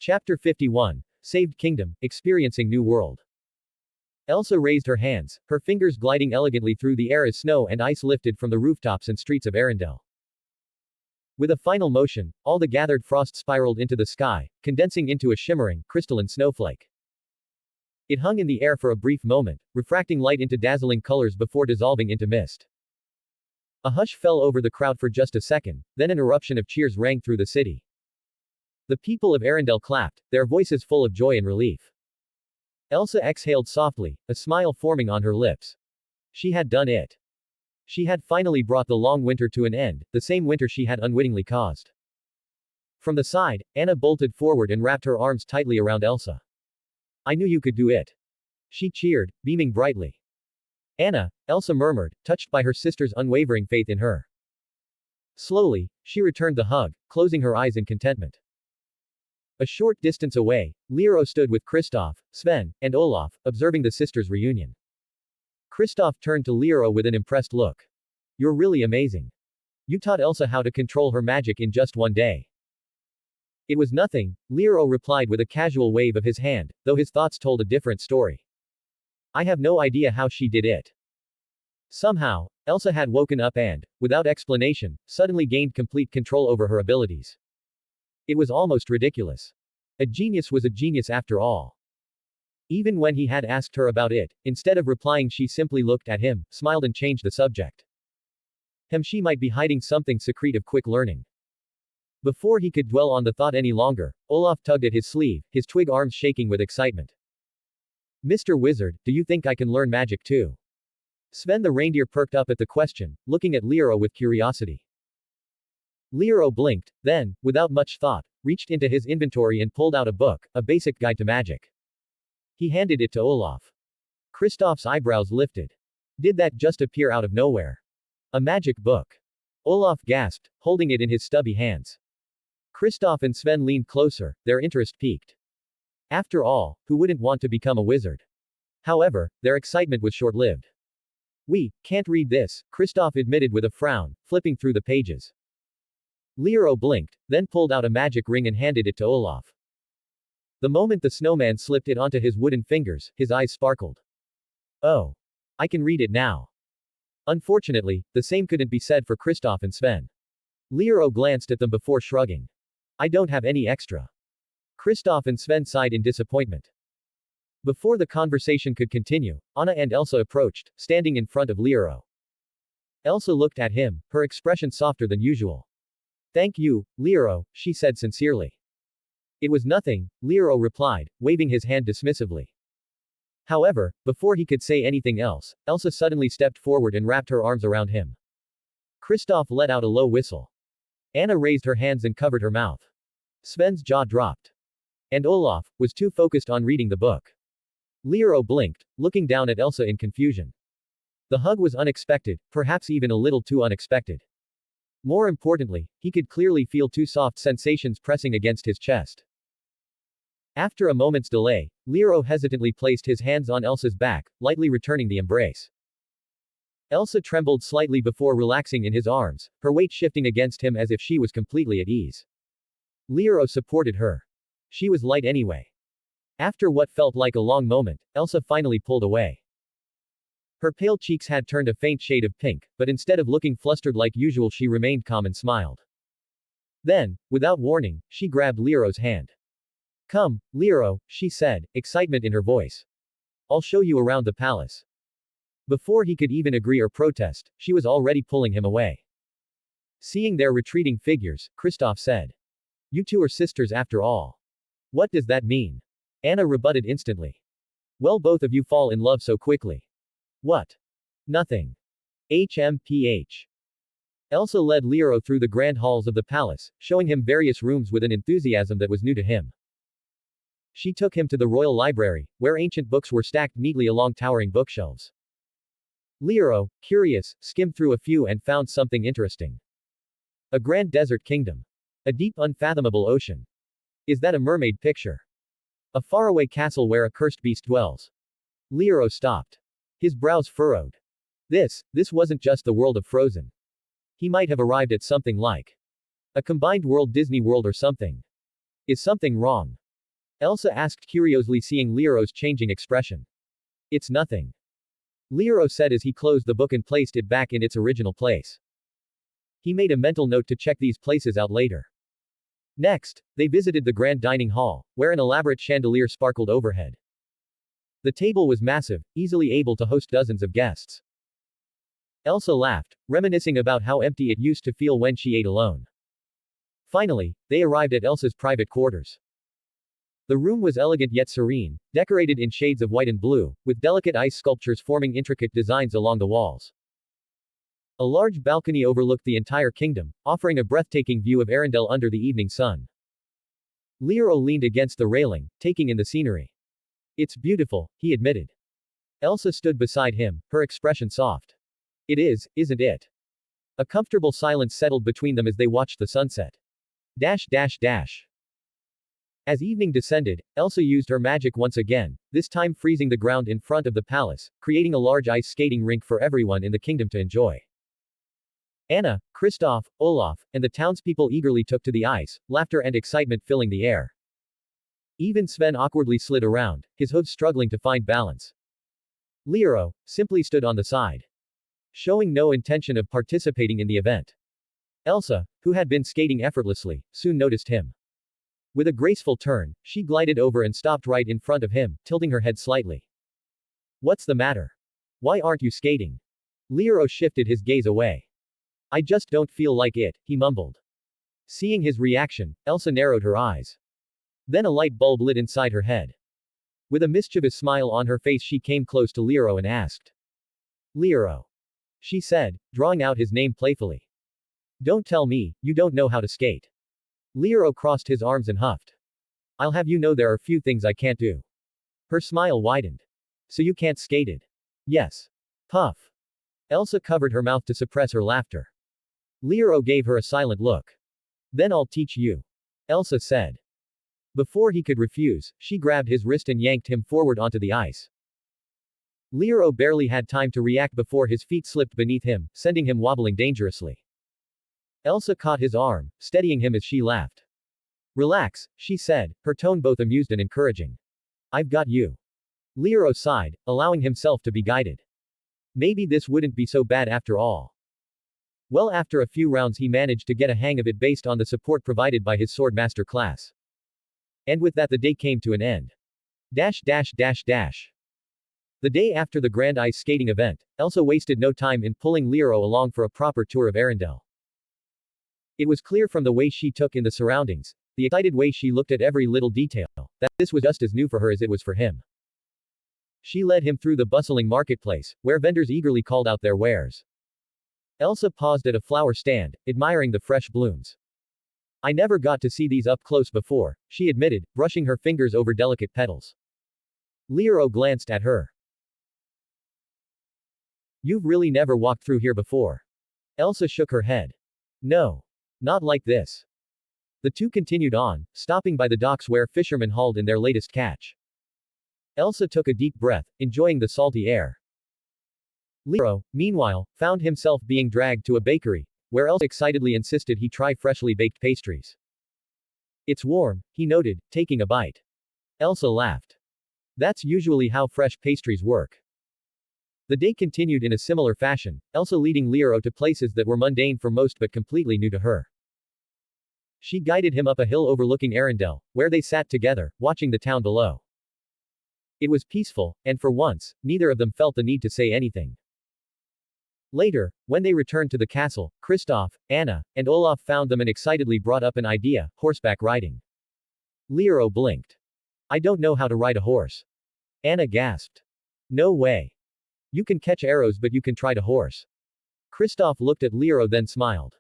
Chapter 51. Saved Kingdom, Experiencing New World. Elsa raised her hands, her fingers gliding elegantly through the air as snow and ice lifted from the rooftops and streets of Arendelle. With a final motion, all the gathered frost spiraled into the sky, condensing into a shimmering, crystalline snowflake. It hung in the air for a brief moment, refracting light into dazzling colors before dissolving into mist. A hush fell over the crowd for just a second, then an eruption of cheers rang through the city. The people of Arendelle clapped, their voices full of joy and relief. Elsa exhaled softly, a smile forming on her lips. She had done it. She had finally brought the long winter to an end, the same winter she had unwittingly caused. From the side, Anna bolted forward and wrapped her arms tightly around Elsa. "I knew you could do it." She cheered, beaming brightly. "Anna," Elsa murmured, touched by her sister's unwavering faith in her. Slowly, she returned the hug, closing her eyes in contentment. A short distance away, Lioro stood with Kristoff, Sven, and Olaf, observing the sisters' reunion. Kristoff turned to Lioro with an impressed look. "You're really amazing. You taught Elsa how to control her magic in just one day." "It was nothing," Lioro replied with a casual wave of his hand, though his thoughts told a different story. "I have no idea how she did it." Somehow, Elsa had woken up and, without explanation, suddenly gained complete control over her abilities. It was almost ridiculous. A genius was a genius after all. Even when he had asked her about it, instead of replying she simply looked at him, smiled and changed the subject. She might be hiding something secret of quick learning. Before he could dwell on the thought any longer, Olaf tugged at his sleeve, his twig arms shaking with excitement. "Mr. Wizard, do you think I can learn magic too?" Sven the reindeer perked up at the question, looking at Lioro with curiosity. Lioro blinked, then, without much thought, reached into his inventory and pulled out a book, a basic guide to magic. He handed it to Olaf. Kristoff's eyebrows lifted. Did that just appear out of nowhere? A magic book? Olaf gasped, holding it in his stubby hands. Kristoff and Sven leaned closer, their interest piqued. After all, who wouldn't want to become a wizard? However, their excitement was short-lived. "We can't read this," Kristoff admitted with a frown, flipping through the pages. Lioro blinked, then pulled out a magic ring and handed it to Olaf. The moment the snowman slipped it onto his wooden fingers, his eyes sparkled. "Oh. I can read it now." Unfortunately, the same couldn't be said for Kristoff and Sven. Lioro glanced at them before shrugging. "I don't have any extra." Kristoff and Sven sighed in disappointment. Before the conversation could continue, Anna and Elsa approached, standing in front of Lioro. Elsa looked at him, her expression softer than usual. "Thank you, Lioro," she said sincerely. "It was nothing," Lioro replied, waving his hand dismissively. However, before he could say anything else, Elsa suddenly stepped forward and wrapped her arms around him. Kristoff let out a low whistle. Anna raised her hands and covered her mouth. Sven's jaw dropped. And Olaf was too focused on reading the book. Lioro blinked, looking down at Elsa in confusion. The hug was unexpected, perhaps even a little too unexpected. More importantly, he could clearly feel two soft sensations pressing against his chest. After a moment's delay, Lioro hesitantly placed his hands on Elsa's back, lightly returning the embrace. Elsa trembled slightly before relaxing in his arms, her weight shifting against him as if she was completely at ease. Lioro supported her. She was light anyway. After what felt like a long moment, Elsa finally pulled away. Her pale cheeks had turned a faint shade of pink, but instead of looking flustered like usual she remained calm and smiled. Then, without warning, she grabbed Lioro's hand. "Come, Lioro," she said, excitement in her voice. "I'll show you around the palace." Before he could even agree or protest, she was already pulling him away. Seeing their retreating figures, Kristoff said. "You two are sisters after all." "What does that mean?" Anna rebutted instantly. "Well, both of you fall in love so quickly." "What?" "Nothing." HMPH. Elsa led Lioro through the grand halls of the palace, showing him various rooms with an enthusiasm that was new to him. She took him to the royal library, where ancient books were stacked neatly along towering bookshelves. Lioro, curious, skimmed through a few and found something interesting. A grand desert kingdom. A deep unfathomable ocean. Is that a mermaid picture? A faraway castle where a cursed beast dwells. Lioro stopped. His brows furrowed. This wasn't just the world of Frozen. He might have arrived at something like a combined world Disney World or something. Is something wrong? Elsa asked curiously, seeing Lioro's changing expression. It's nothing. Lioro said as he closed the book and placed it back in its original place. He made a mental note to check these places out later. Next, they visited the grand dining hall, where an elaborate chandelier sparkled overhead. The table was massive, easily able to host dozens of guests. Elsa laughed, reminiscing about how empty it used to feel when she ate alone. Finally, they arrived at Elsa's private quarters. The room was elegant yet serene, decorated in shades of white and blue, with delicate ice sculptures forming intricate designs along the walls. A large balcony overlooked the entire kingdom, offering a breathtaking view of Arendelle under the evening sun. Lioro leaned against the railing, taking in the scenery. It's beautiful, he admitted. Elsa stood beside him, her expression soft. It is, isn't it? A comfortable silence settled between them as they watched the sunset. As evening descended, Elsa used her magic once again, this time freezing the ground in front of the palace, creating a large ice skating rink for everyone in the kingdom to enjoy. Anna, Kristoff, Olaf, and the townspeople eagerly took to the ice, laughter and excitement filling the air. Even Sven awkwardly slid around, his hooves struggling to find balance. Lioro simply stood on the side, showing no intention of participating in the event. Elsa, who had been skating effortlessly, soon noticed him. With a graceful turn, she glided over and stopped right in front of him, tilting her head slightly. What's the matter? Why aren't you skating? Lioro shifted his gaze away. I just don't feel like it, he mumbled. Seeing his reaction, Elsa narrowed her eyes. Then a light bulb lit inside her head. With a mischievous smile on her face, she came close to Lioro and asked. Lioro. She said, drawing out his name playfully. Don't tell me, you don't know how to skate. Lioro crossed his arms and huffed. I'll have you know there are few things I can't do. Her smile widened. So you can't skate it? Yes. Puff. Elsa covered her mouth to suppress her laughter. Lioro gave her a silent look. Then I'll teach you. Elsa said. Before he could refuse, she grabbed his wrist and yanked him forward onto the ice. Lioro barely had time to react before his feet slipped beneath him, sending him wobbling dangerously. Elsa caught his arm, steadying him as she laughed. Relax, she said, her tone both amused and encouraging. I've got you. Lioro sighed, allowing himself to be guided. Maybe this wouldn't be so bad after all. Well, after a few rounds he managed to get a hang of it based on the support provided by his swordmaster class. And with that the day came to an end. The day after the grand ice skating event, Elsa wasted no time in pulling Lioro along for a proper tour of Arendelle. It was clear from the way she took in the surroundings, the excited way she looked at every little detail, that this was just as new for her as it was for him. She led him through the bustling marketplace, where vendors eagerly called out their wares. Elsa paused at a flower stand, admiring the fresh blooms. I never got to see these up close before, she admitted, brushing her fingers over delicate petals. Lioro glanced at her. You've really never walked through here before. Elsa shook her head. No. Not like this. The two continued on, stopping by the docks where fishermen hauled in their latest catch. Elsa took a deep breath, enjoying the salty air. Lioro, meanwhile, found himself being dragged to a bakery, where Elsa excitedly insisted he try freshly baked pastries. It's warm, he noted, taking a bite. Elsa laughed. That's usually how fresh pastries work. The day continued in a similar fashion, Elsa leading Lioro to places that were mundane for most but completely new to her. She guided him up a hill overlooking Arendelle, where they sat together, watching the town below. It was peaceful, and for once, neither of them felt the need to say anything. Later, when they returned to the castle, Kristoff, Anna, and Olaf found them and excitedly brought up an idea: horseback riding. Lioro blinked. I don't know how to ride a horse. Anna gasped. No way. You can catch arrows, but you can try to horse. Kristoff looked at Lioro then smiled.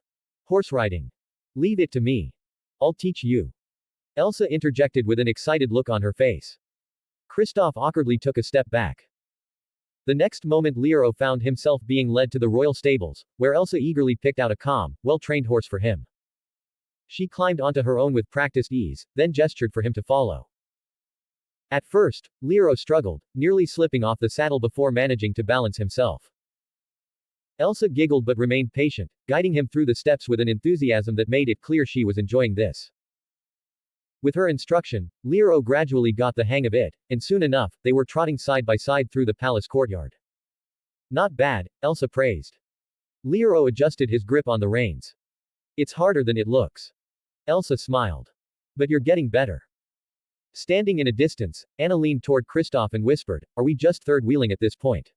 Horse riding. Leave it to me. I'll teach you. Elsa interjected with an excited look on her face. Kristoff awkwardly took a step back. The next moment Lioro found himself being led to the royal stables, where Elsa eagerly picked out a calm, well-trained horse for him. She climbed onto her own with practiced ease, then gestured for him to follow. At first, Lioro struggled, nearly slipping off the saddle before managing to balance himself. Elsa giggled but remained patient, guiding him through the steps with an enthusiasm that made it clear she was enjoying this. With her instruction, Lioro gradually got the hang of it, and soon enough, they were trotting side by side through the palace courtyard. Not bad, Elsa praised. Lioro adjusted his grip on the reins. It's harder than it looks. Elsa smiled. But you're getting better. Standing in a distance, Anna leaned toward Kristoff and whispered, are we just third-wheeling at this point?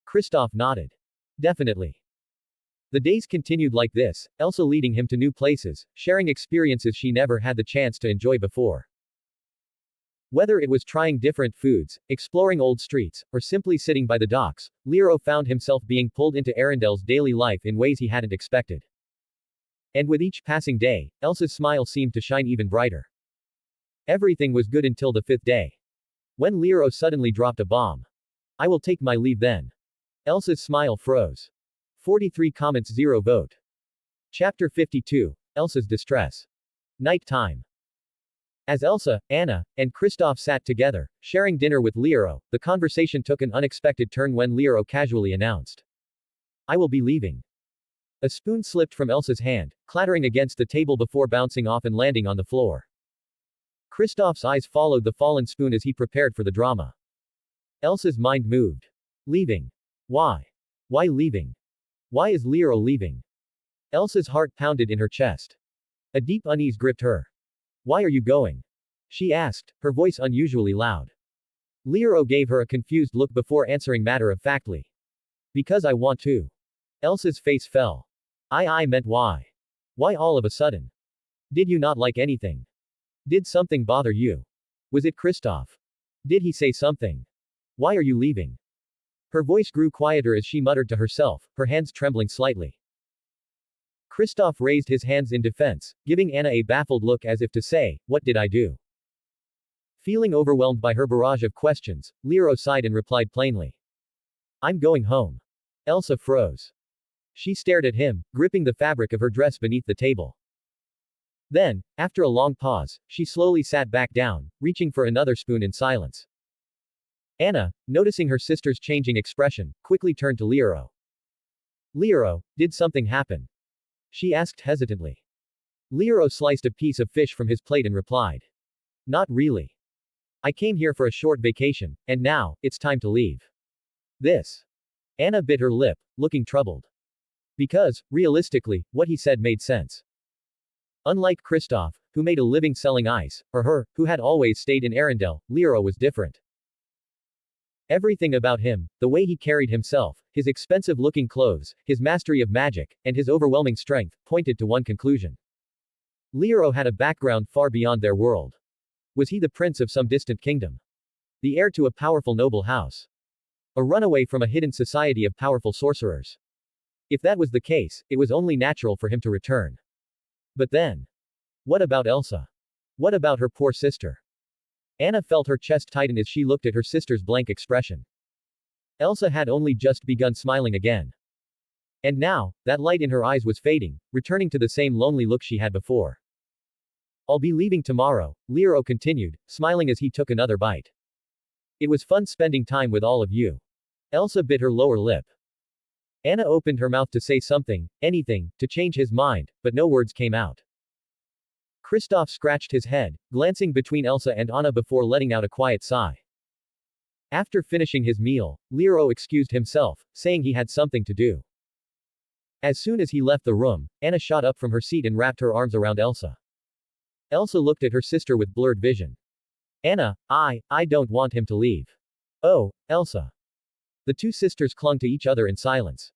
Kristoff nodded. Definitely. The days continued like this, Elsa leading him to new places, sharing experiences she never had the chance to enjoy before. Whether it was trying different foods, exploring old streets, or simply sitting by the docks, Lioro found himself being pulled into Arendel's daily life in ways he hadn't expected. And with each passing day, Elsa's smile seemed to shine even brighter. Everything was good until the 5th day. When Lioro suddenly dropped a bomb. I will take my leave then. Elsa's smile froze. 43 comments 0 vote. Chapter 52. Elsa's distress. Night time. As Elsa, Anna, and Kristoff sat together, sharing dinner with Lioro, the conversation took an unexpected turn when Lioro casually announced. I will be leaving. A spoon slipped from Elsa's hand, clattering against the table before bouncing off and landing on the floor. Kristoff's eyes followed the fallen spoon as he prepared for the drama. Elsa's mind moved. Leaving. Why? Why leaving? Why is Lioro leaving? Elsa's heart pounded in her chest. A deep unease gripped her. Why are you going? She asked, her voice unusually loud. Lioro gave her a confused look before answering matter-of-factly. Because I want to. Elsa's face fell. I meant why. Why all of a sudden? Did you not like anything? Did something bother you? Was it Kristoff? Did he say something? Why are you leaving? Her voice grew quieter as she muttered to herself, her hands trembling slightly. Kristoff raised his hands in defense, giving Anna a baffled look as if to say, what did I do? Feeling overwhelmed by her barrage of questions, Lioro sighed and replied plainly. I'm going home. Elsa froze. She stared at him, gripping the fabric of her dress beneath the table. Then, after a long pause, she slowly sat back down, reaching for another spoon in silence. Anna, noticing her sister's changing expression, quickly turned to Lioro. Lioro, did something happen? She asked hesitantly. Lioro sliced a piece of fish from his plate and replied. Not really. I came here for a short vacation, and now, it's time to leave. This. Anna bit her lip, looking troubled. Because, realistically, what he said made sense. Unlike Kristoff, who made a living selling ice, or her, who had always stayed in Arendelle, Lioro was different. Everything about him, the way he carried himself, his expensive-looking clothes, his mastery of magic, and his overwhelming strength, pointed to one conclusion. Lioro had a background far beyond their world. Was he the prince of some distant kingdom? The heir to a powerful noble house? A runaway from a hidden society of powerful sorcerers? If that was the case, it was only natural for him to return. But then. What about Elsa? What about her poor sister? Anna felt her chest tighten as she looked at her sister's blank expression. Elsa had only just begun smiling again. And now, that light in her eyes was fading, returning to the same lonely look she had before. I'll be leaving tomorrow, Lioro continued, smiling as he took another bite. It was fun spending time with all of you. Elsa bit her lower lip. Anna opened her mouth to say something, anything, to change his mind, but no words came out. Kristoff scratched his head, glancing between Elsa and Anna before letting out a quiet sigh. After finishing his meal, Lioro excused himself, saying he had something to do. As soon as he left the room, Anna shot up from her seat and wrapped her arms around Elsa. Elsa looked at her sister with blurred vision. Anna, I don't want him to leave. Oh, Elsa. The two sisters clung to each other in silence.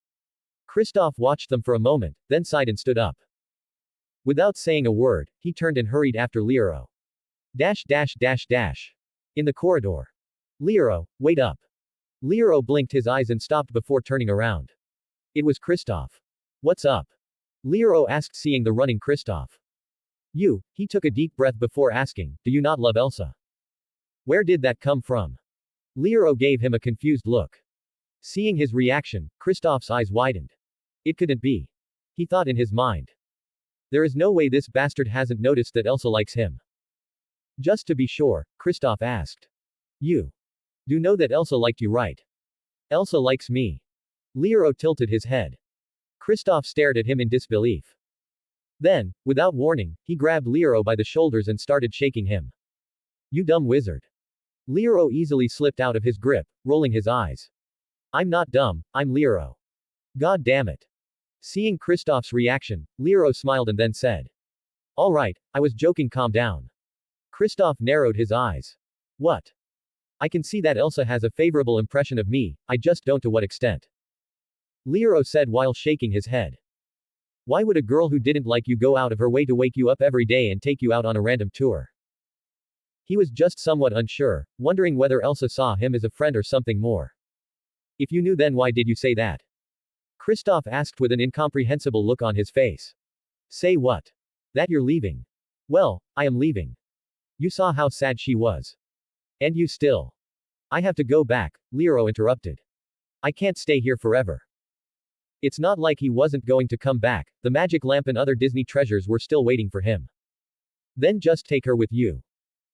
Kristoff watched them for a moment, then sighed and stood up. Without saying a word, he turned and hurried after Lioro. In the corridor. Lioro, wait up. Lioro blinked his eyes and stopped before turning around. It was Kristoff. What's up? Lioro asked, seeing the running Kristoff. He took a deep breath before asking, do you not love Elsa? Where did that come from? Lioro gave him a confused look. Seeing his reaction, Kristoff's eyes widened. It couldn't be. He thought in his mind. There is no way this bastard hasn't noticed that Elsa likes him. Just to be sure, Kristoff asked. You do know that Elsa liked you, right? Elsa likes me. Lioro tilted his head. Kristoff stared at him in disbelief. Then, without warning, he grabbed Lioro by the shoulders and started shaking him. You dumb wizard. Lioro easily slipped out of his grip, rolling his eyes. I'm not dumb, I'm Lioro. God damn it. Seeing Kristoff's reaction, Lioro smiled and then said. Alright, I was joking, calm down. Kristoff narrowed his eyes. What? I can see that Elsa has a favorable impression of me, I just don't to what extent. Lioro said while shaking his head. Why would a girl who didn't like you go out of her way to wake you up every day and take you out on a random tour? He was just somewhat unsure, wondering whether Elsa saw him as a friend or something more. If you knew, then why did you say that? Kristoff asked with an incomprehensible look on his face. Say what? That you're leaving. Well, I am leaving. You saw how sad she was. And you still. I have to go back, Lioro interrupted. I can't stay here forever. It's not like he wasn't going to come back, the magic lamp and other Disney treasures were still waiting for him. Then just take her with you.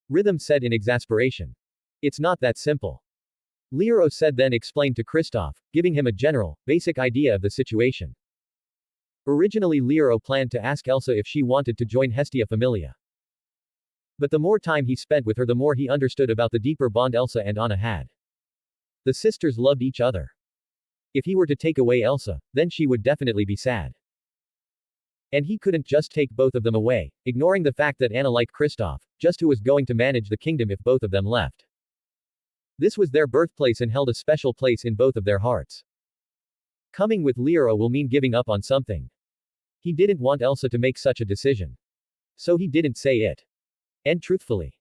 Rhythm said in exasperation. It's not that simple. Lioro said, then explained to Kristoff, giving him a general, basic idea of the situation. Originally Lioro planned to ask Elsa if she wanted to join Hestia Familia. But the more time he spent with her, the more he understood about the deeper bond Elsa and Anna had. The sisters loved each other. If he were to take away Elsa, then she would definitely be sad. And he couldn't just take both of them away, ignoring the fact that Anna liked Kristoff, just who was going to manage the kingdom if both of them left. This was their birthplace and held a special place in both of their hearts. Coming with Lioro will mean giving up on something. He didn't want Elsa to make such a decision. So he didn't say it. And truthfully.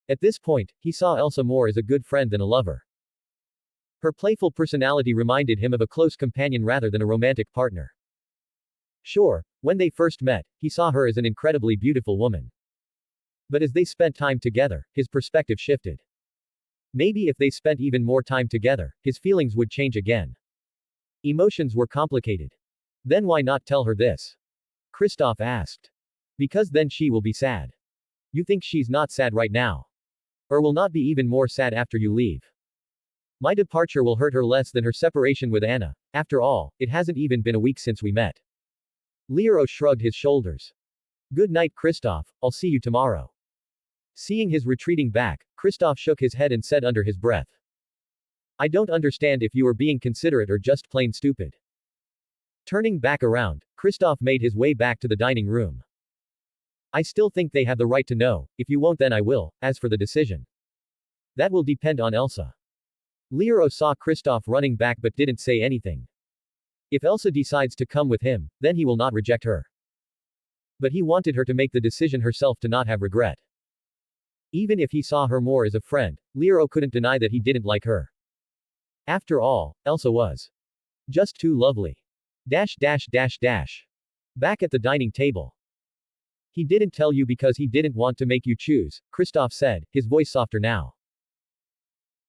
At this point, he saw Elsa more as a good friend than a lover. Her playful personality reminded him of a close companion rather than a romantic partner. Sure, when they first met, he saw her as an incredibly beautiful woman. But as they spent time together, his perspective shifted. Maybe if they spent even more time together, his feelings would change again. Emotions were complicated. Then why not tell her this? Kristoff asked. Because then she will be sad. You think she's not sad right now? Or will not be even more sad after you leave? My departure will hurt her less than her separation with Anna. After all, it hasn't even been a week since we met. Lioro shrugged his shoulders. Good night, Kristoff, I'll see you tomorrow. Seeing his retreating back, Kristoff shook his head and said under his breath. I don't understand if you are being considerate or just plain stupid. Turning back around, Kristoff made his way back to the dining room. I still think they have the right to know, if you won't then I will, as for the decision. That will depend on Elsa. Lioro saw Kristoff running back but didn't say anything. If Elsa decides to come with him, then he will not reject her. But he wanted her to make the decision herself to not have regret. Even if he saw her more as a friend, Lioro couldn't deny that he didn't like her. After all, Elsa was just too lovely. Back at the dining table. He didn't tell you because he didn't want to make you choose, Kristoff said, his voice softer now.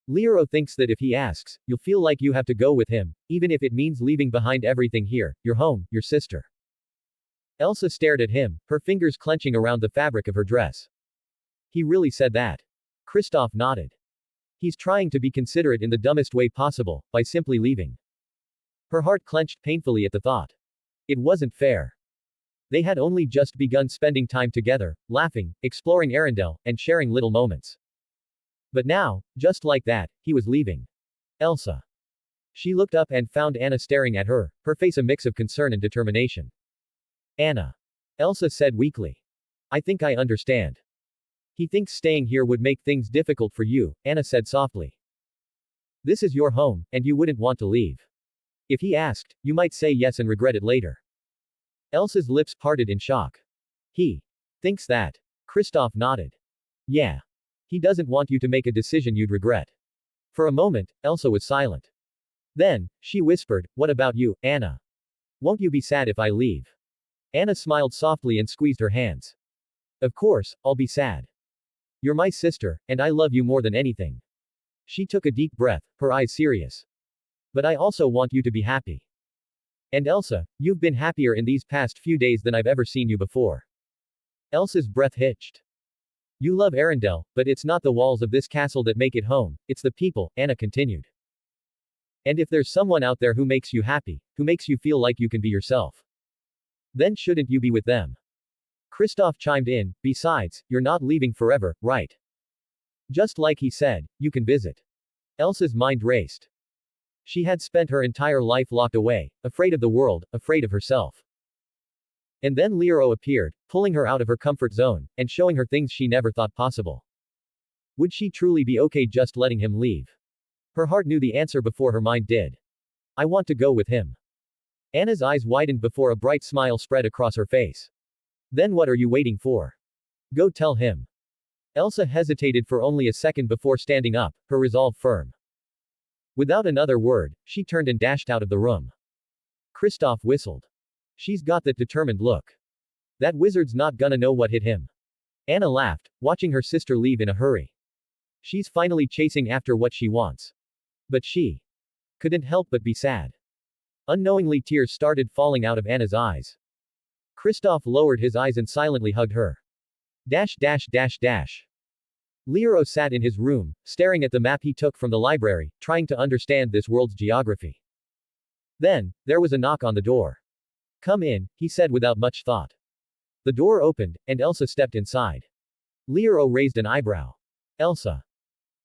Lioro thinks that if he asks, you'll feel like you have to go with him, even if it means leaving behind everything here, your home, your sister. Elsa stared at him, her fingers clenching around the fabric of her dress. He really said that. Kristoff nodded. He's trying to be considerate in the dumbest way possible, by simply leaving. Her heart clenched painfully at the thought. It wasn't fair. They had only just begun spending time together, laughing, exploring Arendelle, and sharing little moments. But now, just like that, he was leaving. Elsa. She looked up and found Anna staring at her, her face a mix of concern and determination. Anna. Elsa said weakly. I think I understand. He thinks staying here would make things difficult for you, Anna said softly. This is your home, and you wouldn't want to leave. If he asked, you might say yes and regret it later. Elsa's lips parted in shock. He thinks that. Kristoff nodded. Yeah. He doesn't want you to make a decision you'd regret. For a moment, Elsa was silent. Then, she whispered, what about you, Anna? Won't you be sad if I leave? Anna smiled softly and squeezed her hands. Of course, I'll be sad. You're my sister, and I love you more than anything. She took a deep breath, her eyes serious. But I also want you to be happy. And Elsa, you've been happier in these past few days than I've ever seen you before. Elsa's breath hitched. You love Arendelle, but it's not the walls of this castle that make it home, it's the people, Anna continued. And if there's someone out there who makes you happy, who makes you feel like you can be yourself, then shouldn't you be with them? Kristoff chimed in, besides, you're not leaving forever, right? Just like he said, you can visit. Elsa's mind raced. She had spent her entire life locked away, afraid of the world, afraid of herself. And then Lioro appeared, pulling her out of her comfort zone, and showing her things she never thought possible. Would she truly be okay just letting him leave? Her heart knew the answer before her mind did. I want to go with him. Anna's eyes widened before a bright smile spread across her face. Then what are you waiting for? Go tell him. Elsa hesitated for only a second before standing up, her resolve firm. Without another word, she turned and dashed out of the room. Kristoff whistled. She's got that determined look. That wizard's not gonna know what hit him. Anna laughed, watching her sister leave in a hurry. She's finally chasing after what she wants. But she couldn't help but be sad. Unknowingly tears started falling out of Anna's eyes. Kristoff lowered his eyes and silently hugged her. Dash dash dash dash. Lioro sat in his room, staring at the map he took from the library, trying to understand this world's geography. Then, there was a knock on the door. Come in, he said without much thought. The door opened, and Elsa stepped inside. Lioro raised an eyebrow. Elsa.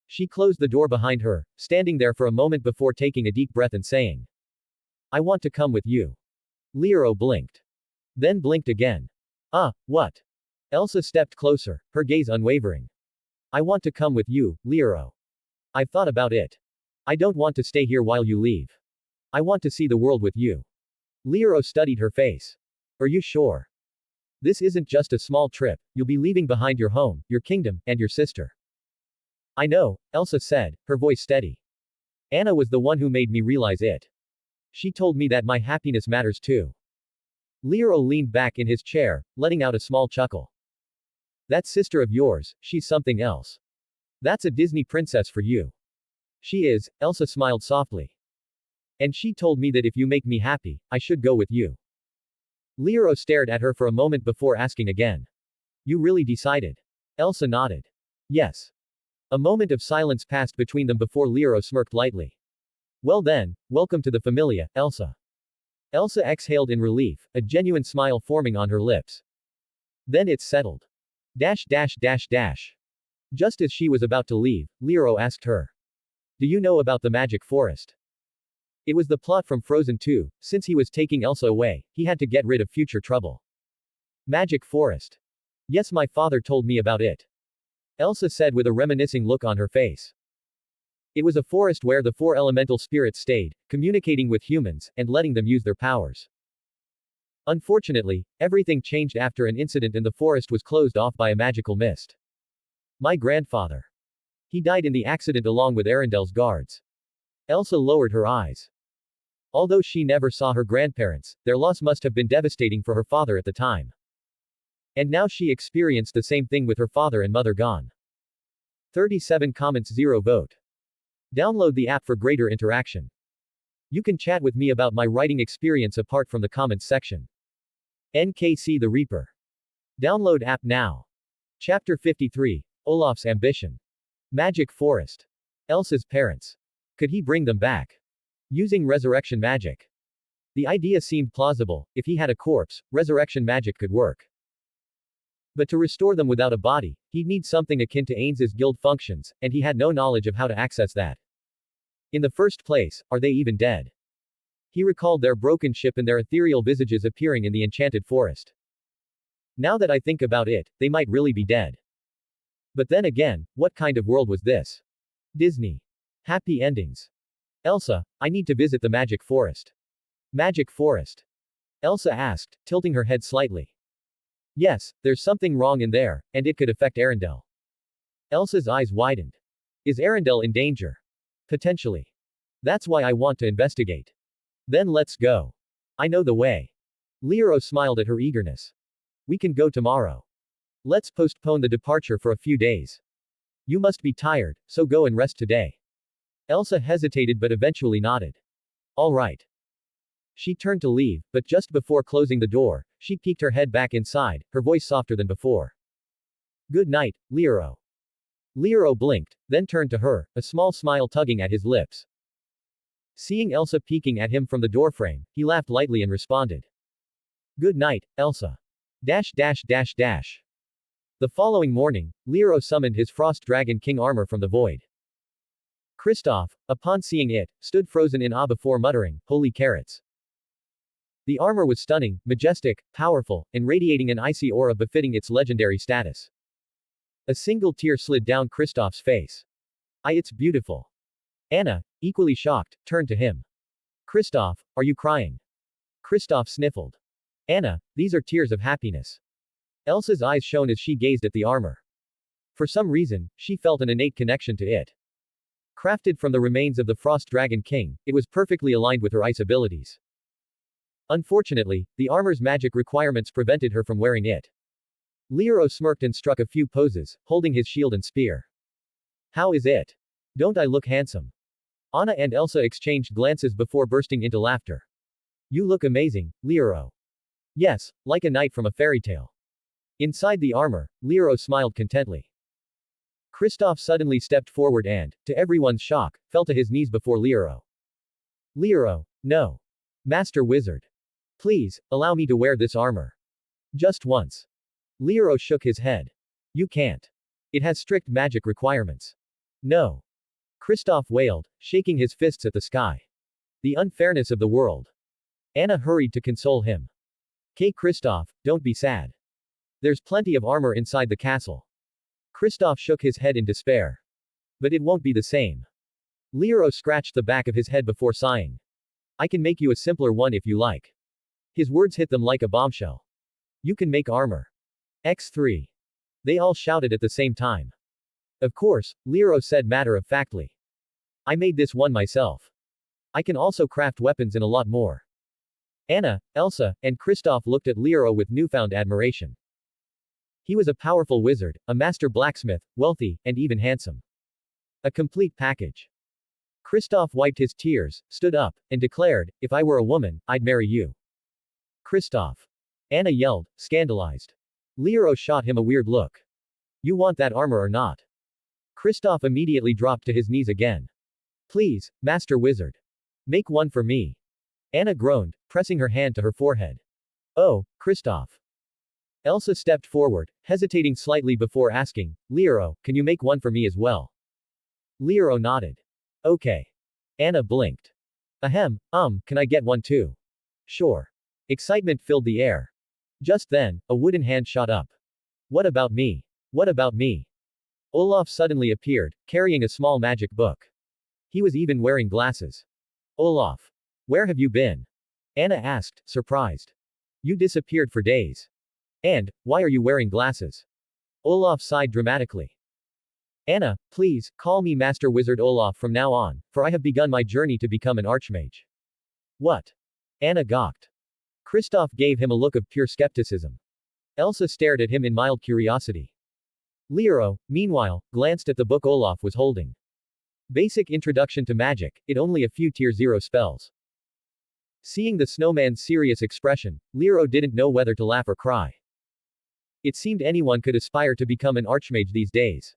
She closed the door behind her, standing there for a moment before taking a deep breath and saying, I want to come with you. Lioro blinked. Then blinked again. What? Elsa stepped closer, her gaze unwavering. I want to come with you, Lioro. I've thought about it. I don't want to stay here while you leave. I want to see the world with you. Lioro studied her face. Are you sure? This isn't just a small trip, you'll be leaving behind your home, your kingdom, and your sister. I know, Elsa said, her voice steady. Anna was the one who made me realize it. She told me that my happiness matters too. Lioro leaned back in his chair, letting out a small chuckle. That sister of yours, she's something else. That's a Disney princess for you. She is, Elsa smiled softly. And she told me that if you make me happy, I should go with you. Lioro stared at her for a moment before asking again. You really decided? Elsa nodded. Yes. A moment of silence passed between them before Lioro smirked lightly. Well then, welcome to the familia, Elsa. Elsa exhaled in relief, a genuine smile forming on her lips. Then it's settled. Dash dash dash dash. Just as she was about to leave, Lioro asked her. Do you know about the magic forest? It was the plot from Frozen 2, since he was taking Elsa away, he had to get rid of future trouble. Magic forest. Yes, my father told me about it. Elsa said with a reminiscing look on her face. It was a forest where the four elemental spirits stayed, communicating with humans, and letting them use their powers. Unfortunately, everything changed after an incident and the forest was closed off by a magical mist. My grandfather. He died in the accident along with Arendel's guards. Elsa lowered her eyes. Although she never saw her grandparents, their loss must have been devastating for her father at the time. And now she experienced the same thing with her father and mother gone. 37 comments 0 vote. Download the app for greater interaction. You can chat with me about my writing experience apart from the comments section. nkcthereaper. Download app now. Chapter 53. Olaf's ambition. Magic forest. Elsa's parents. Could he bring them back? Using resurrection magic. The idea seemed plausible. If he had a corpse, resurrection magic could work. But to restore them without a body, he'd need something akin to Ains's guild functions, and he had no knowledge of how to access that. In the first place, are they even dead? He recalled their broken ship and their ethereal visages appearing in the enchanted forest. Now that I think about it, they might really be dead. But then again, what kind of world was this? Disney. Happy endings. Elsa, I need to visit the magic forest. Magic forest? Elsa asked, tilting her head slightly. Yes, there's something wrong in there, and it could affect Arendelle. Elsa's eyes widened. Is Arendelle in danger? Potentially. That's why I want to investigate. Then let's go. I know the way. Lioro smiled at her eagerness. We can go tomorrow. Let's postpone the departure for a few days. You must be tired, so go and rest today. Elsa hesitated but eventually nodded. All right. She turned to leave, but just before closing the door, she peeked her head back inside, her voice softer than before. Good night, Lioro. Lioro blinked, then turned to her, a small smile tugging at his lips. Seeing Elsa peeking at him from the doorframe, he laughed lightly and responded. Good night, Elsa. Dash dash dash dash. The following morning, Lioro summoned his Frost Dragon King armor from the void. Kristoff, upon seeing it, stood frozen in awe before muttering, "Holy carrots." The armor was stunning, majestic, powerful, and radiating an icy aura befitting its legendary status. A single tear slid down Kristoff's face. It's beautiful. Anna, equally shocked, turned to him. Kristoff, are you crying? Kristoff sniffled. Anna, these are tears of happiness. Elsa's eyes shone as she gazed at the armor. For some reason, she felt an innate connection to it. Crafted from the remains of the Frost Dragon King, it was perfectly aligned with her ice abilities. Unfortunately, the armor's magic requirements prevented her from wearing it. Lioro smirked and struck a few poses, holding his shield and spear. How is it? Don't I look handsome? Anna and Elsa exchanged glances before bursting into laughter. You look amazing, Lioro. Yes, like a knight from a fairy tale. Inside the armor, Lioro smiled contently. Kristoff suddenly stepped forward and, to everyone's shock, fell to his knees before Lioro. Lioro, no. Master Wizard. Please, allow me to wear this armor. Just once. Lioro shook his head. You can't. It has strict magic requirements. No. Kristoff wailed, shaking his fists at the sky. The unfairness of the world. Anna hurried to console him. Kristoff, don't be sad. There's plenty of armor inside the castle. Kristoff shook his head in despair. But it won't be the same. Lioro scratched the back of his head before sighing. I can make you a simpler one if you like. His words hit them like a bombshell. You can make armor. X3. They all shouted at the same time. Of course, Lioro said matter-of-factly. I made this one myself. I can also craft weapons and a lot more. Anna, Elsa, and Kristoff looked at Lioro with newfound admiration. He was a powerful wizard, a master blacksmith, wealthy, and even handsome. A complete package. Kristoff wiped his tears, stood up, and declared, if I were a woman, I'd marry you. Kristoff. Anna yelled, scandalized. Lioro shot him a weird look. You want that armor or not? Kristoff immediately dropped to his knees again. Please, Master Wizard. Make one for me. Anna groaned, pressing her hand to her forehead. Oh, Kristoff. Elsa stepped forward, hesitating slightly before asking, Lioro, can you make one for me as well? Lioro nodded. Okay. Anna blinked. Ahem, can I get one too? Sure. Excitement filled the air. Just then, a wooden hand shot up. What about me? What about me? Olaf suddenly appeared, carrying a small magic book. He was even wearing glasses. Olaf. Where have you been? Anna asked, surprised. You disappeared for days. And, why are you wearing glasses? Olaf sighed dramatically. Anna, please, call me Master Wizard Olaf from now on, for I have begun my journey to become an archmage. What? Anna gawked. Kristoff gave him a look of pure skepticism. Elsa stared at him in mild curiosity. Lioro, meanwhile, glanced at the book Olaf was holding. Basic Introduction to Magic, it only a few Tier 0 spells. Seeing the snowman's serious expression, Lioro didn't know whether to laugh or cry. It seemed anyone could aspire to become an archmage these days.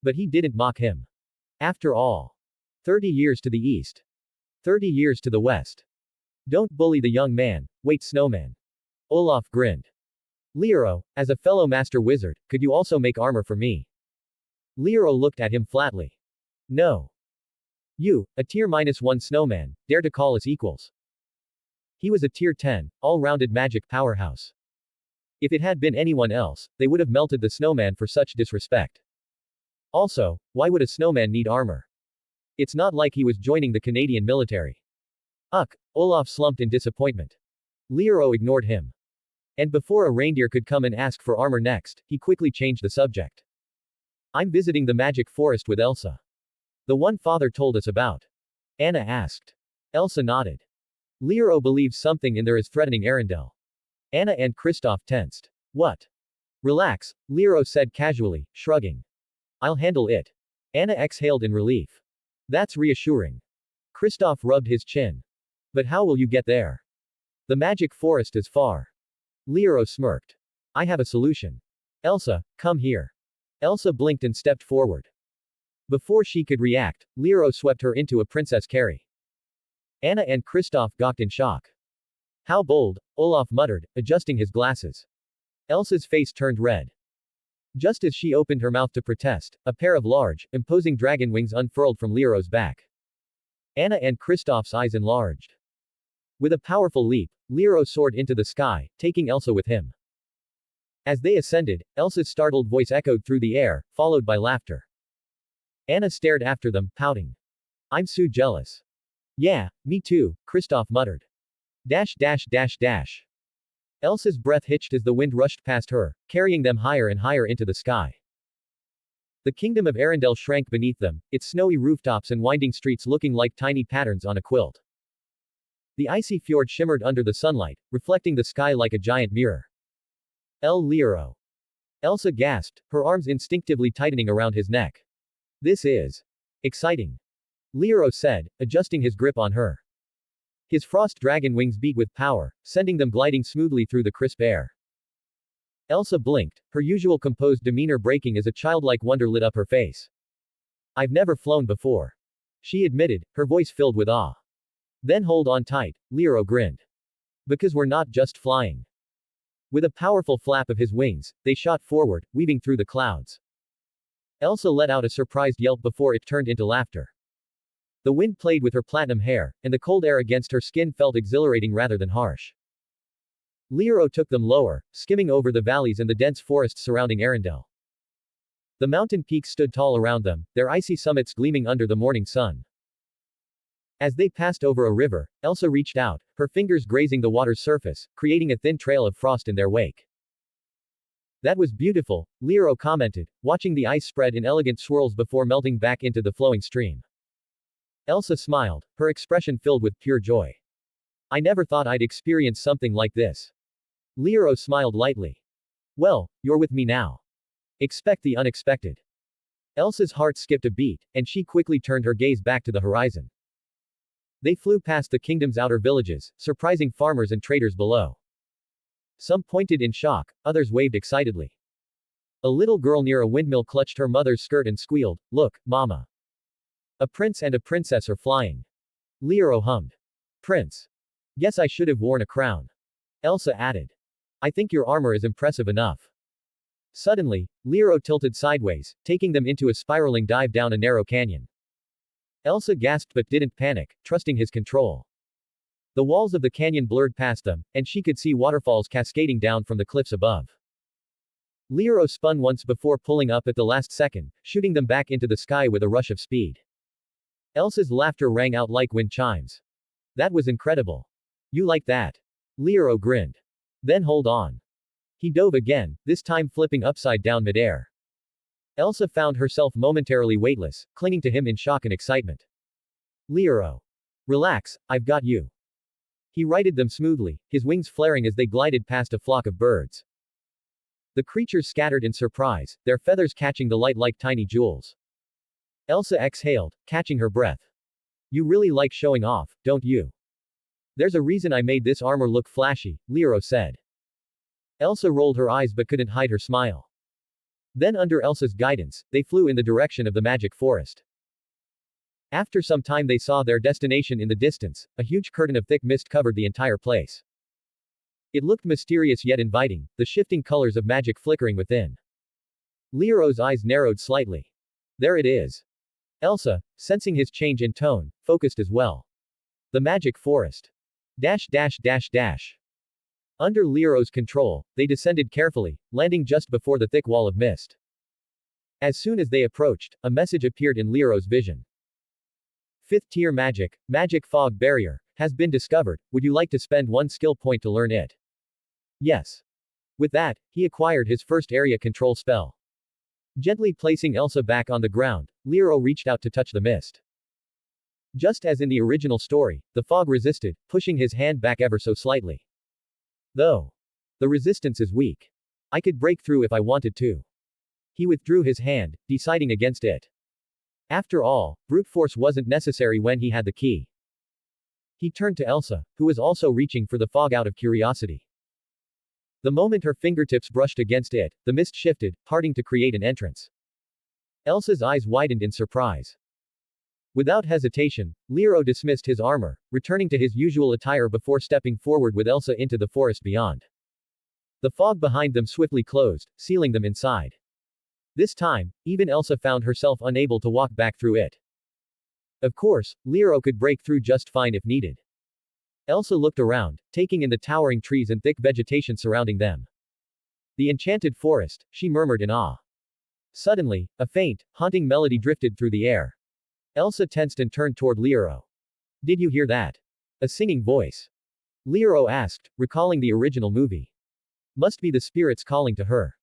But he didn't mock him. After all. 30 years to the east. 30 years to the west. Don't bully the young man, wait snowman. Olaf grinned. Lioro, as a fellow master wizard, could you also make armor for me? Lioro looked at him flatly. No. You, a tier -1 snowman, dare to call us equals. He was a tier 10, all-rounded magic powerhouse. If it had been anyone else, they would have melted the snowman for such disrespect. Also, why would a snowman need armor? It's not like he was joining the Canadian military. Olaf slumped in disappointment. Lioro ignored him. And before a reindeer could come and ask for armor next, he quickly changed the subject. I'm visiting the magic forest with Elsa. The one father told us about. Anna asked. Elsa nodded. Lioro believes something in there is threatening Arendelle. Anna and Kristoff tensed. What? Relax, Lioro said casually, shrugging. I'll handle it. Anna exhaled in relief. That's reassuring. Kristoff rubbed his chin. But how will you get there? The magic forest is far. Lioro smirked. I have a solution. Elsa, come here. Elsa blinked and stepped forward. Before she could react, Lioro swept her into a princess carry. Anna and Kristoff gawked in shock. How bold, Olaf muttered, adjusting his glasses. Elsa's face turned red. Just as she opened her mouth to protest, a pair of large, imposing dragon wings unfurled from Liero's back. Anna and Kristoff's eyes enlarged. With a powerful leap, Lioro soared into the sky, taking Elsa with him. As they ascended, Elsa's startled voice echoed through the air, followed by laughter. Anna stared after them, pouting. I'm so jealous. Yeah, me too, Kristoff muttered. Dash dash dash dash. Elsa's breath hitched as the wind rushed past her, carrying them higher and higher into the sky. The kingdom of Arendelle shrank beneath them, its snowy rooftops and winding streets looking like tiny patterns on a quilt. The icy fjord shimmered under the sunlight, reflecting the sky like a giant mirror. El Lioro. Elsa gasped, her arms instinctively tightening around his neck. This is exciting, Lioro said, adjusting his grip on her. His frost dragon wings beat with power, sending them gliding smoothly through the crisp air. Elsa blinked, her usual composed demeanor breaking as a childlike wonder lit up her face. I've never flown before, she admitted, her voice filled with awe. Then hold on tight, Lioro grinned. Because we're not just flying. With a powerful flap of his wings, they shot forward, weaving through the clouds. Elsa let out a surprised yelp before it turned into laughter. The wind played with her platinum hair, and the cold air against her skin felt exhilarating rather than harsh. Lioro took them lower, skimming over the valleys and the dense forests surrounding Arendelle. The mountain peaks stood tall around them, their icy summits gleaming under the morning sun. As they passed over a river, Elsa reached out, her fingers grazing the water's surface, creating a thin trail of frost in their wake. That was beautiful, Lioro commented, watching the ice spread in elegant swirls before melting back into the flowing stream. Elsa smiled, her expression filled with pure joy. I never thought I'd experience something like this. Lioro smiled lightly. Well, you're with me now. Expect the unexpected. Elsa's heart skipped a beat, and she quickly turned her gaze back to the horizon. They flew past the kingdom's outer villages, surprising farmers and traders below. Some pointed in shock, others waved excitedly. A little girl near a windmill clutched her mother's skirt and squealed, Look, Mama. A prince and a princess are flying. Lioro hummed. Prince. Guess I should have worn a crown. Elsa added. I think your armor is impressive enough. Suddenly, Lioro tilted sideways, taking them into a spiraling dive down a narrow canyon. Elsa gasped but didn't panic, trusting his control. The walls of the canyon blurred past them, and she could see waterfalls cascading down from the cliffs above. Lioro spun once before pulling up at the last second, shooting them back into the sky with a rush of speed. Elsa's laughter rang out like wind chimes. That was incredible. You like that? Lioro grinned. Then hold on. He dove again, this time flipping upside down midair. Elsa found herself momentarily weightless, clinging to him in shock and excitement. Lioro. Relax, I've got you. He righted them smoothly, his wings flaring as they glided past a flock of birds. The creatures scattered in surprise, their feathers catching the light like tiny jewels. Elsa exhaled, catching her breath. You really like showing off, don't you? There's a reason I made this armor look flashy, Lioro said. Elsa rolled her eyes but couldn't hide her smile. Then under Elsa's guidance, they flew in the direction of the magic forest. After some time they saw their destination in the distance, a huge curtain of thick mist covered the entire place. It looked mysterious yet inviting, the shifting colors of magic flickering within. Lioro's eyes narrowed slightly. There it is. Elsa, sensing his change in tone, focused as well. The magic forest. Dash dash dash dash. Under Lioro's control, they descended carefully, landing just before the thick wall of mist. As soon as they approached, a message appeared in Lioro's vision. 5th tier magic, magic fog barrier, has been discovered, would you like to spend 1 skill point to learn it? Yes. With that, he acquired his first area control spell. Gently placing Elsa back on the ground, Lioro reached out to touch the mist. Just as in the original story, the fog resisted, pushing his hand back ever so slightly. Though the resistance is weak. I could break through if I wanted to. He withdrew his hand, deciding against it. After all, brute force wasn't necessary when he had the key. He turned to Elsa, who was also reaching for the fog out of curiosity. The moment her fingertips brushed against it, the mist shifted, parting to create an entrance. Elsa's eyes widened in surprise. Without hesitation, Lioro dismissed his armor, returning to his usual attire before stepping forward with Elsa into the forest beyond. The fog behind them swiftly closed, sealing them inside. This time, even Elsa found herself unable to walk back through it. Of course, Lioro could break through just fine if needed. Elsa looked around, taking in the towering trees and thick vegetation surrounding them. The enchanted forest, she murmured in awe. Suddenly, a faint, haunting melody drifted through the air. Elsa tensed and turned toward Lioro. Did you hear that? A singing voice. Lioro asked, recalling the original movie. Must be the spirits calling to her.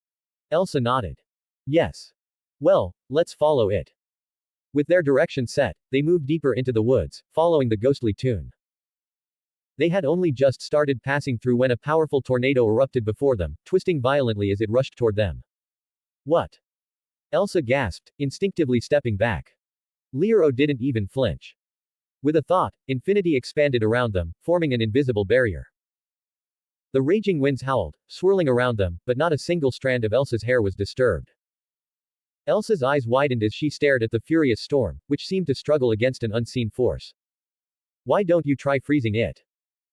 Elsa nodded. Yes. Well, let's follow it. With their direction set, they moved deeper into the woods, following the ghostly tune. They had only just started passing through when a powerful tornado erupted before them, twisting violently as it rushed toward them. What? Elsa gasped, instinctively stepping back. Lioro didn't even flinch. With a thought, infinity expanded around them, forming an invisible barrier. The raging winds howled, swirling around them, but not a single strand of Elsa's hair was disturbed. Elsa's eyes widened as she stared at the furious storm, which seemed to struggle against an unseen force. Why don't you try freezing it?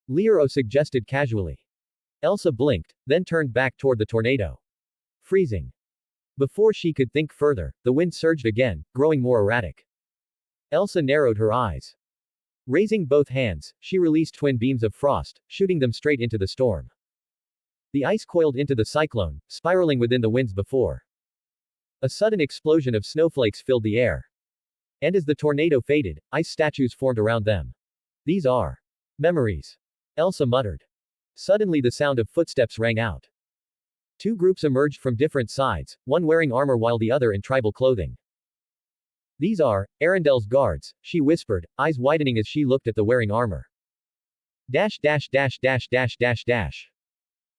Lioro suggested casually. Elsa blinked, then turned back toward the tornado. Freezing. Before she could think further, the wind surged again, growing more erratic. Elsa narrowed her eyes. Raising both hands, she released twin beams of frost, shooting them straight into the storm. The ice coiled into the cyclone, spiraling within the winds before. A sudden explosion of snowflakes filled the air. And as the tornado faded, ice statues formed around them. These are memories. Elsa muttered. Suddenly the sound of footsteps rang out. Two groups emerged from different sides, one wearing armor while the other in tribal clothing. These are Arendel's guards, she whispered, eyes widening as she looked at the wearing armor. Dash dash dash dash dash dash dash.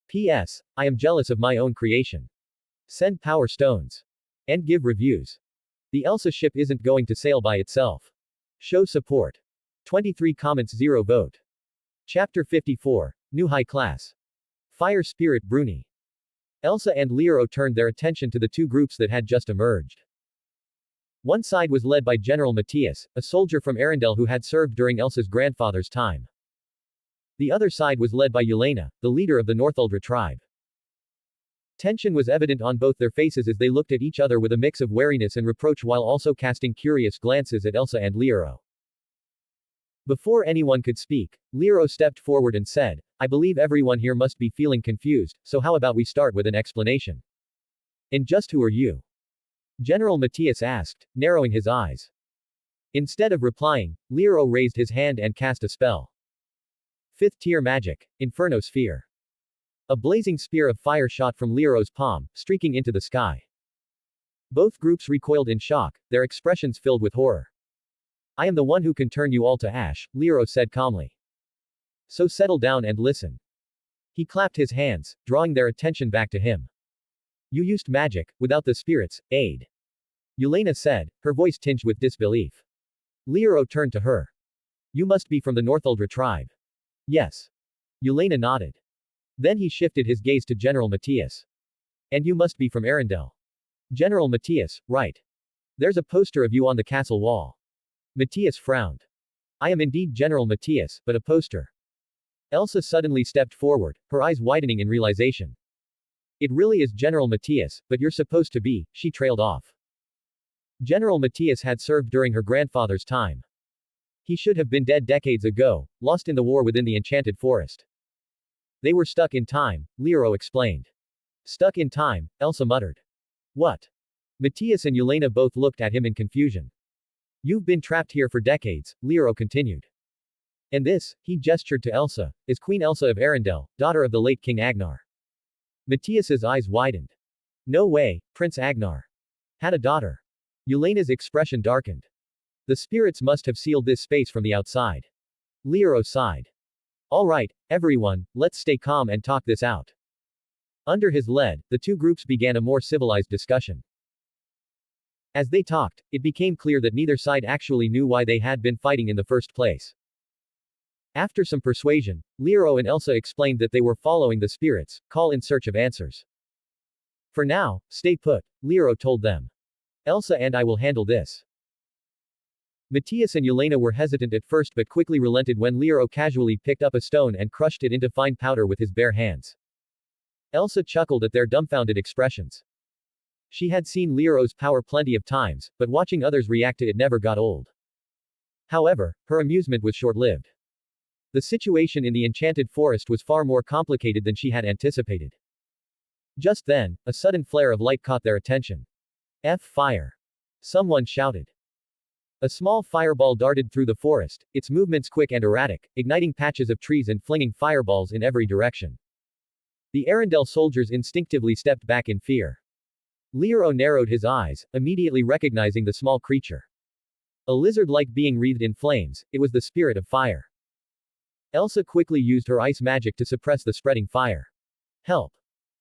P.S. I am jealous of my own creation. Send power stones. And give reviews. The Elsa ship isn't going to sail by itself. Show support. 23 comments 0 vote. Chapter 54. New High Class. Fire Spirit Bruni. Elsa and Lioro turned their attention to the two groups that had just emerged. One side was led by General Matthias, a soldier from Arendelle who had served during Elsa's grandfather's time. The other side was led by Yelena, the leader of the Northuldra tribe. Tension was evident on both their faces as they looked at each other with a mix of wariness and reproach while also casting curious glances at Elsa and Lioro. Before anyone could speak, Lioro stepped forward and said, I believe everyone here must be feeling confused, so how about we start with an explanation? And just who are you? General Matthias asked, narrowing his eyes. Instead of replying, Lioro raised his hand and cast a spell. 5th tier magic, Inferno Sphere. A blazing spear of fire shot from Lioro's palm, streaking into the sky. Both groups recoiled in shock, their expressions filled with horror. I am the one who can turn you all to ash, Lioro said calmly. So settle down and listen. He clapped his hands, drawing their attention back to him. You used magic, without the spirit's aid. Yelena said, her voice tinged with disbelief. Lioro turned to her. You must be from the Northuldra tribe. Yes. Yelena nodded. Then he shifted his gaze to General Matthias. And you must be from Arendelle. General Matthias, right. There's a poster of you on the castle wall. Matthias frowned. I am indeed General Matthias, but a poster. Elsa suddenly stepped forward, her eyes widening in realization. It really is General Matthias, but you're supposed to be, she trailed off. General Matthias had served during her grandfather's time. He should have been dead decades ago, lost in the war within the enchanted forest. They were stuck in time, Lioro explained. Stuck in time, Elsa muttered. What? Matthias and Yelena both looked at him in confusion. You've been trapped here for decades, Lioro continued. And this, he gestured to Elsa, is Queen Elsa of Arendelle, daughter of the late King Agnar. Matthias's eyes widened. No way, Prince Agnar had a daughter. Yelena's expression darkened. The spirits must have sealed this space from the outside. Lioro sighed. All right, everyone, let's stay calm and talk this out. Under his lead, the two groups began a more civilized discussion. As they talked, it became clear that neither side actually knew why they had been fighting in the first place. After some persuasion, Lioro and Elsa explained that they were following the spirits' call in search of answers. For now, stay put, Lioro told them. Elsa and I will handle this. Matthias and Yelena were hesitant at first but quickly relented when Lioro casually picked up a stone and crushed it into fine powder with his bare hands. Elsa chuckled at their dumbfounded expressions. She had seen Liero's power plenty of times, but watching others react to it never got old. However, her amusement was short-lived. The situation in the enchanted forest was far more complicated than she had anticipated. Just then, a sudden flare of light caught their attention. Fire! Someone shouted. A small fireball darted through the forest, its movements quick and erratic, igniting patches of trees and flinging fireballs in every direction. The Arendelle soldiers instinctively stepped back in fear. Lioro narrowed his eyes, immediately recognizing the small creature. A lizard-like being wreathed in flames, it was the spirit of fire. Elsa quickly used her ice magic to suppress the spreading fire. Help!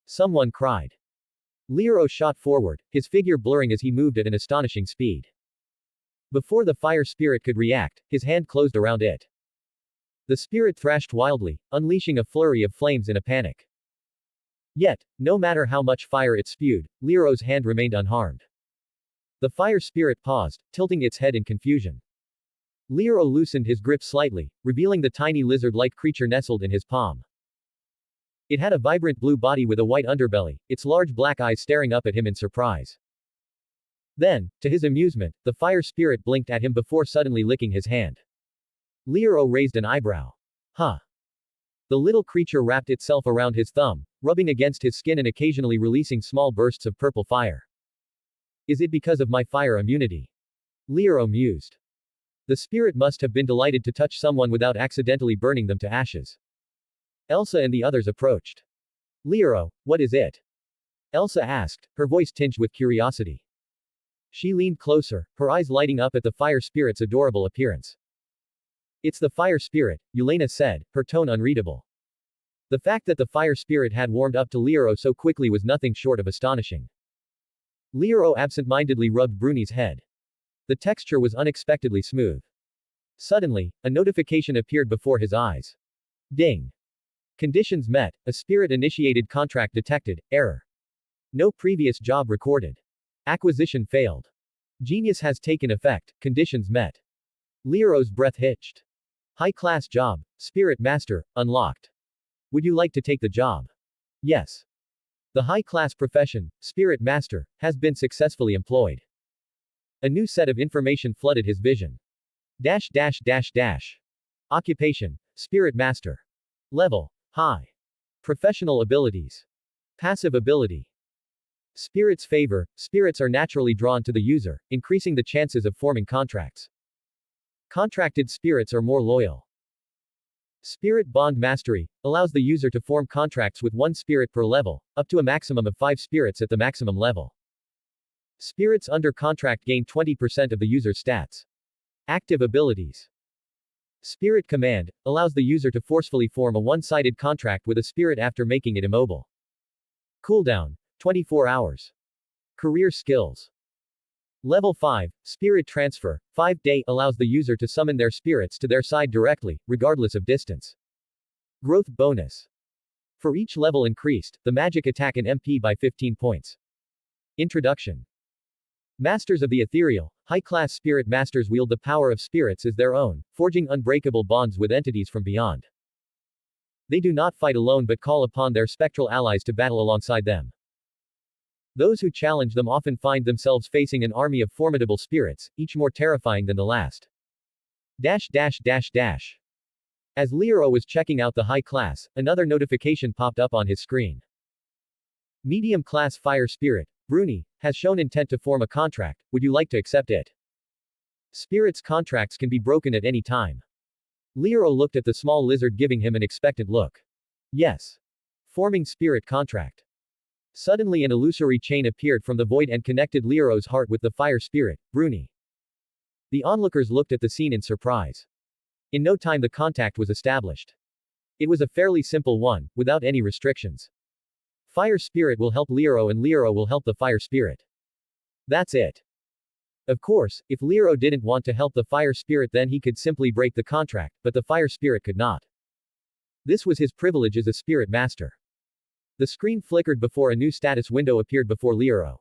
Someone cried. Lioro shot forward, his figure blurring as he moved at an astonishing speed. Before the fire spirit could react, his hand closed around it. The spirit thrashed wildly, unleashing a flurry of flames in a panic. Yet, no matter how much fire it spewed, Liero's hand remained unharmed. The fire spirit paused, tilting its head in confusion. Lioro loosened his grip slightly, revealing the tiny lizard-like creature nestled in his palm. It had a vibrant blue body with a white underbelly, its large black eyes staring up at him in surprise. Then, to his amusement, the fire spirit blinked at him before suddenly licking his hand. Lioro raised an eyebrow. Huh. The little creature wrapped itself around his thumb, rubbing against his skin and occasionally releasing small bursts of purple fire. Is it because of my fire immunity? Lioro mused. The spirit must have been delighted to touch someone without accidentally burning them to ashes. Elsa and the others approached. Lioro, what is it? Elsa asked, her voice tinged with curiosity. She leaned closer, her eyes lighting up at the fire spirit's adorable appearance. It's the fire spirit, Yelena said, her tone unreadable. The fact that the fire spirit had warmed up to Lioro so quickly was nothing short of astonishing. Lioro absent-mindedly rubbed Bruni's head. The texture was unexpectedly smooth. Suddenly, a notification appeared before his eyes. Ding. Conditions met, a spirit-initiated contract detected, error. No previous job recorded. Acquisition failed. Genius has taken effect, conditions met. Liero's breath hitched. High-class job, Spirit Master, unlocked. Would you like to take the job? Yes. The high-class profession, Spirit Master, has been successfully employed. A new set of information flooded his vision. Occupation, Spirit Master. Level, high. Professional abilities. Passive ability. Spirit's favor, spirits are naturally drawn to the user, increasing the chances of forming contracts. Contracted spirits are more loyal. Spirit Bond Mastery allows the user to form contracts with one spirit per level, up to a maximum of 5 spirits at the maximum level. Spirits under contract gain 20% of the user's stats. Active abilities. Spirit Command allows the user to forcefully form a one-sided contract with a spirit after making it immobile. Cooldown 24 hours. Career skills. Level 5, Spirit Transfer, 5-day allows the user to summon their spirits to their side directly, regardless of distance. Growth bonus. For each level increased, the magic attack and MP by 15 points. Introduction. Masters of the Ethereal, high-class spirit masters wield the power of spirits as their own, forging unbreakable bonds with entities from beyond. They do not fight alone but call upon their spectral allies to battle alongside them. Those who challenge them often find themselves facing an army of formidable spirits, each more terrifying than the last. As Lioro was checking out the high class, another notification popped up on his screen. Medium class fire spirit, Bruni, has shown intent to form a contract, would you like to accept it? Spirits' contracts can be broken at any time. Lioro looked at the small lizard giving him an expectant look. Yes. Forming spirit contract. Suddenly an illusory chain appeared from the void and connected Lioro's heart with the fire spirit, Bruni. The onlookers looked at the scene in surprise. In no time the contact was established. It was a fairly simple one, without any restrictions. Fire spirit will help Lioro and Lioro will help the fire spirit. That's it. Of course, if Lioro didn't want to help the fire spirit then he could simply break the contract, but the fire spirit could not. This was his privilege as a spirit master. The screen flickered before a new status window appeared before Lioro.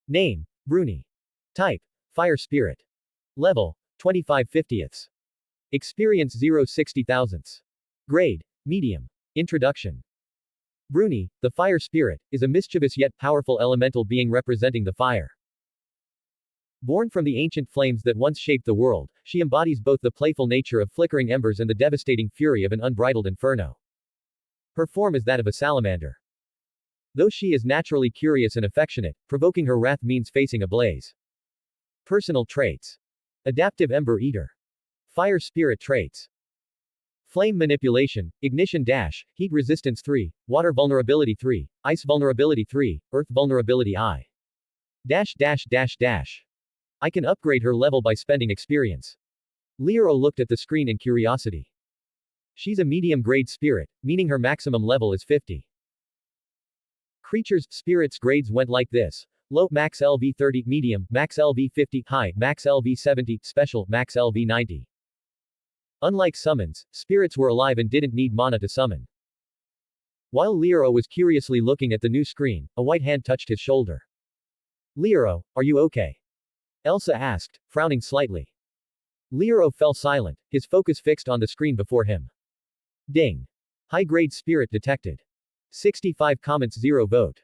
Name, Bruni. Type, Fire Spirit. Level, 25/50ths. Experience 0 60,000ths. Grade, Medium. Introduction. Bruni, the fire spirit, is a mischievous yet powerful elemental being representing the fire. Born from the ancient flames that once shaped the world, she embodies both the playful nature of flickering embers and the devastating fury of an unbridled inferno. Her form is that of a salamander. Though she is naturally curious and affectionate, provoking her wrath means facing a blaze. Personal traits. Adaptive Ember Eater. Fire Spirit traits. Flame Manipulation, Ignition Dash, Heat Resistance 3, Water Vulnerability 3, Ice Vulnerability 3, Earth Vulnerability I. Dash dash dash dash. I can upgrade her level by spending experience. Lioro looked at the screen in curiosity. She's a medium-grade spirit, meaning her maximum level is 50. Creatures' spirits grades went like this. Low, max LV 30, medium, max LV 50, high, max LV 70, special, max LV 90. Unlike summons, spirits were alive and didn't need mana to summon. While Lioro was curiously looking at the new screen, a white hand touched his shoulder. Lioro, are you okay? Elsa asked, frowning slightly. Lioro fell silent, his focus fixed on the screen before him. Ding. High-grade spirit detected. 65 comments 0 vote.